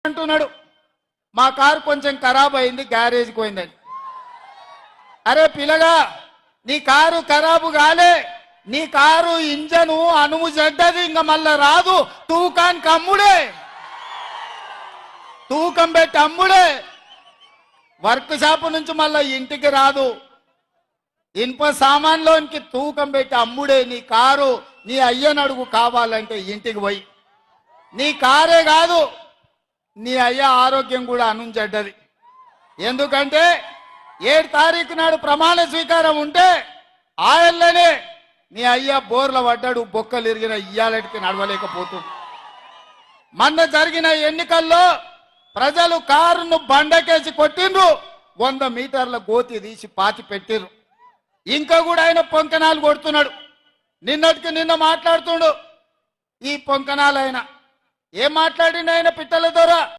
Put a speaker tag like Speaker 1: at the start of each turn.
Speaker 1: అంటున్నాడు మా కారు కొంచెం ఖరాబ్ అయింది గ్యారేజ్కి పోయిందని. అరే పిల్లగా, నీ కారు ఖరాబు కాలే, నీ కారు ఇంజను అనుము చెడ్డది, ఇంక మళ్ళా రాదు. తూకానికి అమ్ముడే, తూకం పెట్టి అమ్ముడే, వర్క్ షాప్ నుంచి మళ్ళా ఇంటికి రాదు. ఇనుప సామాన్లోనికి తూకం పెట్టి అమ్ముడే. నీ కారు నీ అయ్యనడుగు కావాలంటే ఇంటికి పోయి. నీ కారే కాదు, నీ అయ్య ఆరోగ్యం కూడా అనుంచెడ్డది. ఎందుకంటే 7 తారీఖు నాడు ప్రమాణ స్వీకారం ఉంటే ఆయనలోనే నీ అయ్య బోర్ల పడ్డాడు, బొక్కలు ఇరిగిన ఇయ్యాలటికి నడవలేకపోతుంది. మొన్న జరిగిన ఎన్నికల్లో ప్రజలు కారును బండకేసి కొట్టిండ్రు, 100 మీటర్ల గోతి తీసి పాతి పెట్టిర్రు. ఇంకా కూడా ఆయన పొంకనాలు కొడుతున్నాడు. నిన్నటికి నిన్న మాట్లాడుతుండు ఈ పొంకనాలు. ఆయన ఏం మాట్లాడిండు? ఆయన పిట్టల ద్వారా